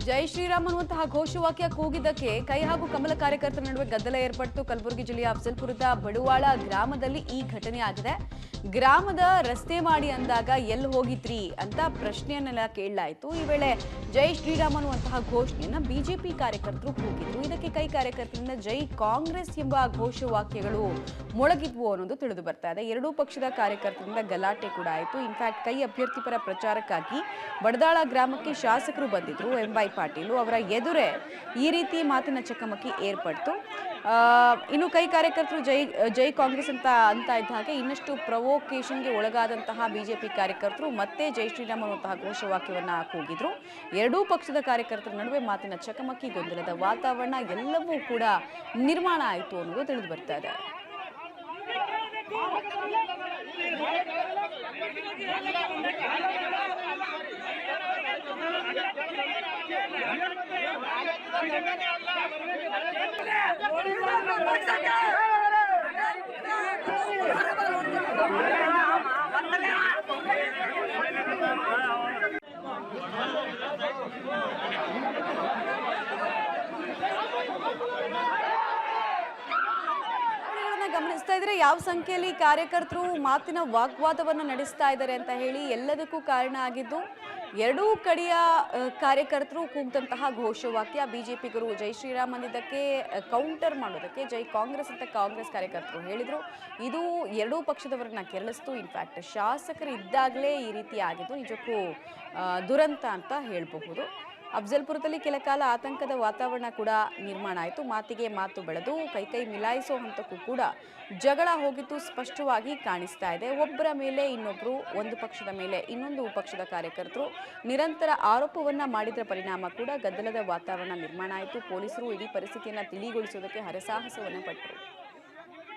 ಜೈ ಶ್ರೀರಾಮ್ ಅನ್ನುವಂತಹ ಘೋಷವಾಕ್ಯ ಕೂಗಿದ್ದಕ್ಕೆ ಕೈ ಹಾಗೂ ಕಮಲ ಕಾರ್ಯಕರ್ತರ ನಡುವೆ ಗದ್ದಲ ಏರ್ಪಟ್ಟು ಕಲಬುರಗಿ ಜಿಲ್ಲೆಯ ಅಫಜಲ್ಪುರದ ಬಡುವಾಳ ಗ್ರಾಮದಲ್ಲಿ ಈ ಘಟನೆ ಆಗಿದೆ. ಗ್ರಾಮದ ರಸ್ತೆ ಮಾಡಿ ಅಂದಾಗ ಎಲ್ಲಿ ಹೋಗಿದ್ರಿ ಅಂತ ಪ್ರಶ್ನೆಯನ್ನೆಲ್ಲ ಕೇಳಲಾಯಿತು. ಈ ವೇಳೆ ಜೈ ಶ್ರೀರಾಮ್ ಅನ್ನುವಂತಹ ಘೋಷಣೆಯನ್ನ ಬಿಜೆಪಿ ಕಾರ್ಯಕರ್ತರು ಕೂಗಿದ್ರು. ಇದಕ್ಕೆ ಕೈ ಕಾರ್ಯಕರ್ತರಿಂದ ಜೈ ಕಾಂಗ್ರೆಸ್ ಎಂಬ ಘೋಷವಾಕ್ಯಗಳು ಮೊಳಗಿದ್ವು ಅನ್ನೋದು ತಿಳಿದು ಬರ್ತಾ ಇದೆ. ಎರಡೂ ಪಕ್ಷದ ಕಾರ್ಯಕರ್ತರಿಂದ ಗಲಾಟೆ ಕೂಡ ಆಯಿತು. ಇನ್ಫ್ಯಾಕ್ಟ್ ಕೈ ಅಭ್ಯರ್ಥಿ ಪರ ಪ್ರಚಾರಕ್ಕಾಗಿ ಬಡದಾಳ ಗ್ರಾಮಕ್ಕೆ ಶಾಸಕರು ಬಂದಿದ್ರು. ಎಂಬೈ ಪಾಟೀಲ್ ಅವರ ಎದುರೇ ಈ ರೀತಿ ಮಾತಿನ ಚಕಮಕಿ ಏರ್ಪಡ್ತು. ಇನ್ನು ಕೈ ಕಾರ್ಯಕರ್ತರು ಜೈ ಕಾಂಗ್ರೆಸ್ ಅಂತ ಇದ್ದ ಹಾಗೆ ಇನ್ನಷ್ಟು ಪ್ರವೋಕೇಶನ್ಗೆ ಒಳಗಾದಂತಹ ಬಿಜೆಪಿ ಕಾರ್ಯಕರ್ತರು ಮತ್ತೆ ಜೈ ಶ್ರೀರಾಮ್ ಅನ್ನುವಂತಹ ಘೋಷವಾಕ್ಯವನ್ನ ಕೂಗಿದ್ರು. ಎರಡೂ ಪಕ್ಷದ ಕಾರ್ಯಕರ್ತರ ನಡುವೆ ಮಾತಿನ ಚಕಮಕಿ, ಗೊಂದಲದ ವಾತಾವರಣ ಎಲ್ಲವೂ ಕೂಡ ನಿರ್ಮಾಣ ಆಯಿತು ಅನ್ನೋದು ತಿಳಿದು ಬರ್ತಾ ಇದೆ. ಗಮನಿಸ್ತಾ ಇದ್ರೆ ಯಾವ ಸಂಖ್ಯೆಯಲ್ಲಿ ಕಾರ್ಯಕರ್ತರು ಮಾತಿನ ವಾಗ್ವಾದವನ್ನು ನಡೆಸ್ತಾ ಇದ್ದಾರೆ ಅಂತ ಹೇಳಿ ಎಲ್ಲದಕ್ಕೂ ಕಾರಣ ಆಗಿದ್ದು ಎರಡೂ ಕಡೆಯ ಕಾರ್ಯಕರ್ತರು ಕೂಗಿದಂತಹ ಘೋಷವಾಕ್ಯ. ಬಿಜೆಪಿಗರು ಜೈ ಶ್ರೀರಾಮ್ ಅಂದಿದ್ದಕ್ಕೆ ಕೌಂಟರ್ ಮಾಡೋದಕ್ಕೆ ಜೈ ಕಾಂಗ್ರೆಸ್ ಅಂತ ಕಾಂಗ್ರೆಸ್ ಕಾರ್ಯಕರ್ತರು ಹೇಳಿದ್ರು. ಇದು ಎರಡೂ ಪಕ್ಷದವರನ್ನ ಕೆರಳಿಸ್ತು. ಇನ್ಫ್ಯಾಕ್ಟ್ ಶಾಸಕರು ಇದ್ದಾಗಲೇ ಈ ರೀತಿ ಆಗಿದ್ದು ನಿಜಕ್ಕೂ ದುರಂತ ಅಂತ ಹೇಳಬಹುದು. ಅಫಜಲ್ಪುರದಲ್ಲಿ ಕೆಲ ಕಾಲ ಆತಂಕದ ವಾತಾವರಣ ಕೂಡ ನಿರ್ಮಾಣ ಆಯಿತು. ಮಾತಿಗೆ ಮಾತು ಬೆಳೆದು ಕೈ ಮಿಲಾಯಿಸೋ ಹಂತಕ್ಕೂ ಕೂಡ ಜಗಳ ಹೋಗಿದ್ದು ಸ್ಪಷ್ಟವಾಗಿ ಕಾಣಿಸ್ತಾ ಇದೆ. ಒಬ್ಬರ ಮೇಲೆ ಇನ್ನೊಬ್ಬರು, ಒಂದು ಪಕ್ಷದ ಮೇಲೆ ಇನ್ನೊಂದು ಪಕ್ಷದ ಕಾರ್ಯಕರ್ತರು ನಿರಂತರ ಆರೋಪವನ್ನ ಮಾಡಿದ್ರ ಪರಿಣಾಮ ಕೂಡ ಗದ್ದಲದ ವಾತಾವರಣ ನಿರ್ಮಾಣ ಆಯಿತು. ಪೊಲೀಸರು ಇಡೀ ಪರಿಸ್ಥಿತಿಯನ್ನು ತಿಳಿಗೊಳಿಸೋದಕ್ಕೆ ಹರಸಾಹಸವನ್ನ ಪಟ್ಟರು.